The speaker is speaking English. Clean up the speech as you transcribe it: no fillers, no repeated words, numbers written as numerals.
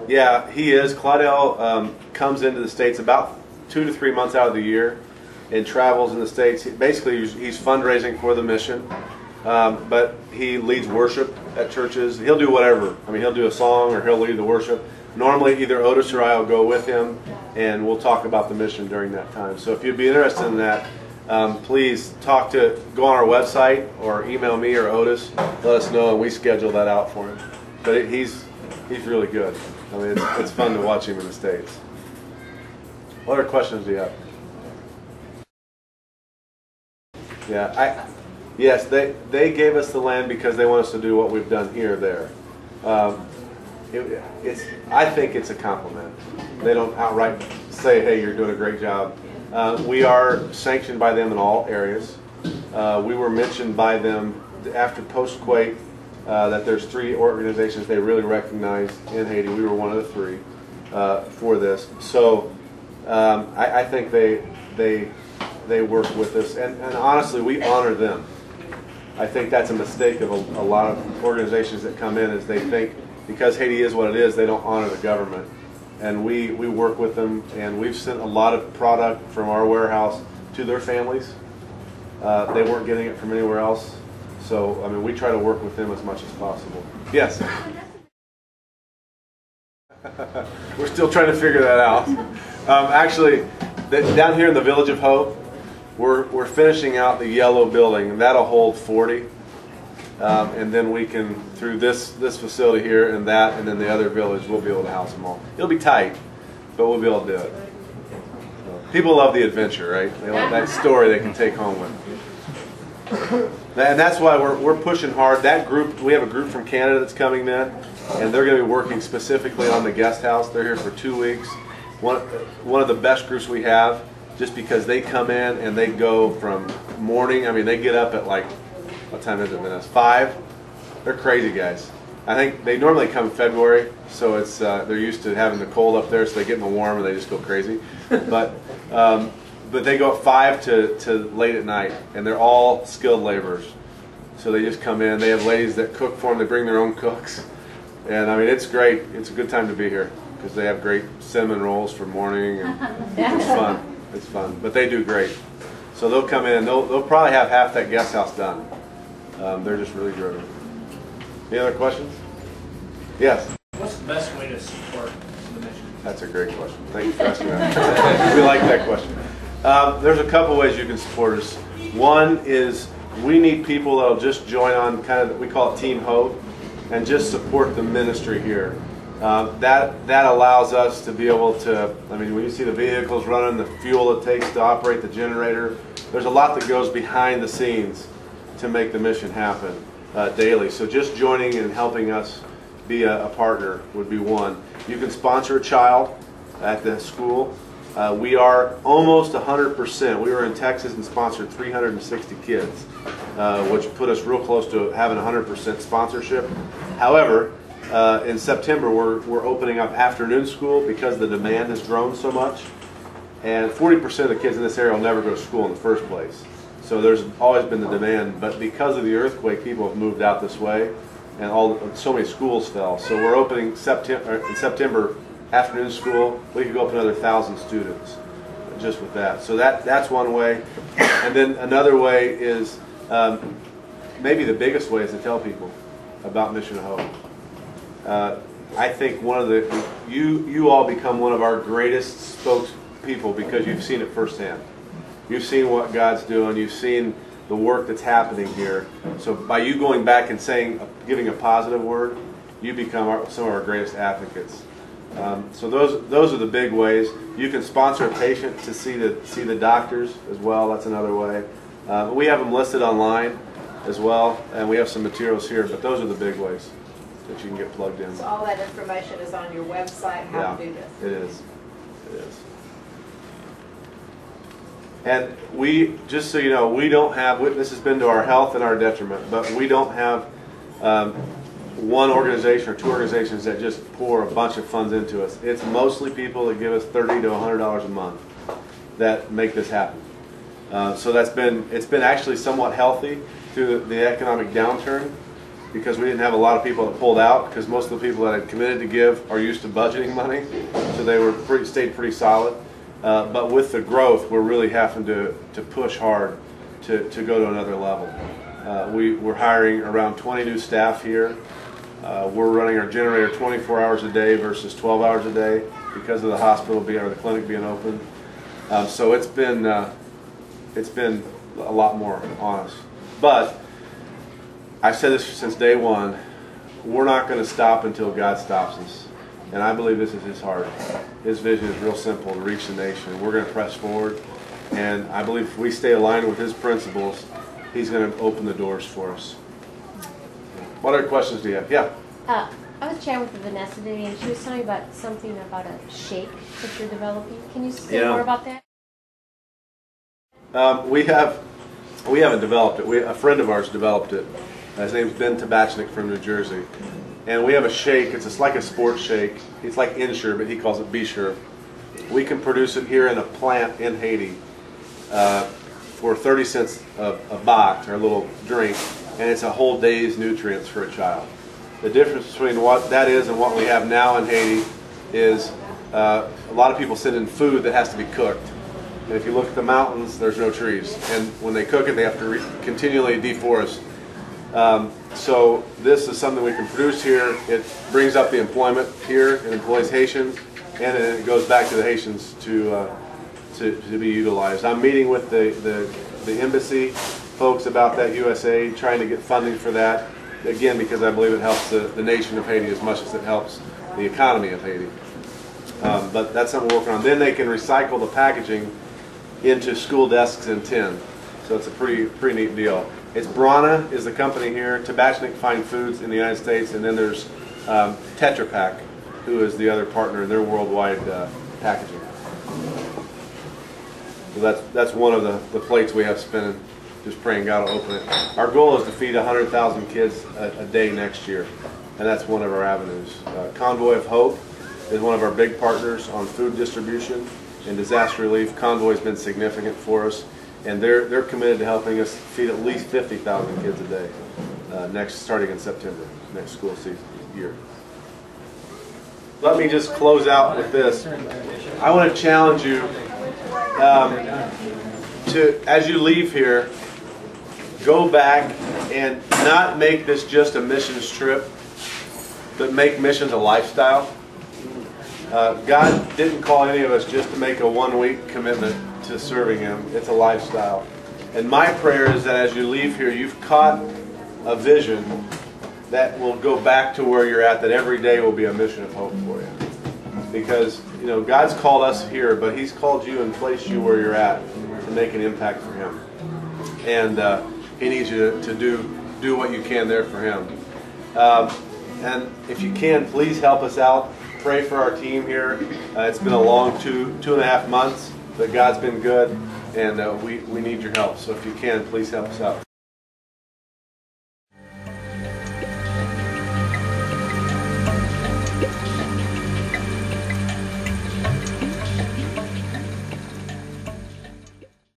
Yeah, he is. Claudel comes into the States about 2 to 3 months out of the year and travels in the States. Basically, he's fundraising for the mission, but he leads worship at churches. He'll do whatever. I mean, he'll do a song or he'll lead the worship. Normally, either Otis or I will go with him, and we'll talk about the mission during that time. So if you'd be interested in that, please go on our website or email me or Otis. Let us know, and we schedule that out for him. But he's really good. I mean, it's fun to watch him in the States. What other questions do you have? Yeah, yes, they gave us the land because they want us to do what we've done here there. I think it's a compliment. They don't outright say, hey, you're doing a great job. We are sanctioned by them in all areas. We were mentioned by them after post-quake that there's 3 organizations they really recognize in Haiti. We were one of the 3 for this. So I think they work with us, and honestly, we honor them. I think that's a mistake of a lot of organizations that come in, is they think because Haiti is what it is, they don't honor the government. And we work with them, and we've sent a lot of product from our warehouse to their families. They weren't getting it from anywhere else. So, I mean, we try to work with them as much as possible. Yes? We're still trying to figure that out. Actually, down here in the Village of Hope, we're finishing out the yellow building, and that'll hold 40. And then we can, through this facility here and that, and then the other village, we'll be able to house them all. It'll be tight, but we'll be able to do it. People love the adventure, right? They like that story they can take home with them. And that's why we're pushing hard. That group, we have a group from Canada that's coming in, and they're going to be working specifically on the guest house. They're here for 2 weeks. One of the best groups we have, just because they come in and they go from morning. I mean, they get up at like, what time is it? It's 5. They're crazy guys. I think they normally come in February, so it's they're used to having the cold up there, so they get in the warm and they just go crazy. But they go at 5 to late at night, and they're all skilled laborers. So they just come in. They have ladies that cook for them. They bring their own cooks, and I mean, it's great. It's a good time to be here because they have great cinnamon rolls for morning, and it's fun. It's fun, but they do great. So they'll come in. They'll probably have half that guest house done. They're just really driven. Any other questions? Yes? What's the best way to support the mission? That's a great question. Thank you for asking that. We like that question. There's a couple ways you can support us. One is we need people that will just join on kind of, we call it Team Hope, and just support the ministry here. That allows us to be able to, I mean, when you see the vehicles running, the fuel it takes to operate the generator, there's a lot that goes behind the scenes to make the mission happen daily. So just joining and helping us be a partner would be one. You can sponsor a child at the school. We are almost 100%. We were in Texas and sponsored 360 kids, which put us real close to having 100% sponsorship. However, in September we're opening up afternoon school because the demand has grown so much, and 40% of the kids in this area will never go to school in the first place. So there's always been the demand, but because of the earthquake, people have moved out this way, and so many schools fell. So we're opening in September afternoon school. We could go up another 1,000 students just with that. So that's one way, and then another way is maybe the biggest way is to tell people about Mission of Hope. I think one of you all become one of our greatest spokespeople because you've seen it firsthand. You've seen what God's doing. You've seen the work that's happening here. So by you going back and giving a positive word, you become some of our greatest advocates. So those are the big ways. You can sponsor a patient to see the doctors as well. That's another way. We have them listed online as well, and we have some materials here. But those are the big ways that you can get plugged in. So all that information is on your website. How to do this? It is. It is. And we, just so you know, we don't have, this has been to our health and our detriment, but we don't have one organization or 2 organizations that just pour a bunch of funds into us. It's mostly people that give us $30 to $100 a month that make this happen. So it's been actually somewhat healthy through the economic downturn. because we didn't have a lot of people that pulled out, because most of the people that had committed to give are used to budgeting money, so they were stayed pretty solid. But with the growth, we're really having to push hard to go to another level. We're hiring around 20 new staff here. We're running our generator 24 hours a day versus 12 hours a day because of the hospital or the clinic being open. So it's been a lot more on us. But I've said this since day one, we're not going to stop until God stops us. And I believe this is His heart. His vision is real simple, to reach the nation. We're going to press forward. And I believe if we stay aligned with His principles, He's going to open the doors for us. What other questions do you have? Yeah? I was chatting with Vanessa today, and she was telling me about something about a shake that you're developing. Can you say more about that? We haven't developed it. A friend of ours developed it. His name's Ben Tabachnik from New Jersey. And we have a shake. It's like a sports shake. It's like Ensure, but he calls it Be Sure. We can produce it here in a plant in Haiti for 30 cents a box, or a little drink, and it's a whole day's nutrients for a child. The difference between what that is and what we have now in Haiti is a lot of people send in food that has to be cooked. And if you look at the mountains, there's no trees. And when they cook it, they have to continually deforest. So this is something we can produce here. It brings up the employment here. It employs Haitians, and then it goes back to the Haitians to be utilized. I'm meeting with the embassy folks about that, USA, trying to get funding for that. Again, because I believe it helps the nation of Haiti as much as it helps the economy of Haiti. But that's something we're working on. Then they can recycle the packaging into school desks and tin. So it's a pretty neat deal. It's Brana is the company here, Tabachnik Fine Foods in the United States, and then there's Tetra Pak, who is the other partner in their worldwide packaging. So that's one of the plates we have spinning, just praying God will open it. Our goal is to feed 100,000 kids a day next year, and that's one of our avenues. Convoy of Hope is one of our big partners on food distribution and disaster relief. Convoy has been significant for us, and they're committed to helping us feed at least 50,000 kids a day starting in September, next school year. Let me just close out with this. I want to challenge you to, as you leave here, go back and not make this just a missions trip, but make missions a lifestyle. God didn't call any of us just to make a one-week commitment to serving Him. It's a lifestyle. And my prayer is that as you leave here, you've caught a vision that will go back to where you're at, that every day will be a mission of hope for you. Because, you know, God's called us here, but He's called you and placed you where you're at to make an impact for Him. And He needs you to do what you can there for Him. And if you can, please help us out. Pray for our team here. It's been a long 2.5 months, but God's been good, and we need your help. So if you can, please help us out.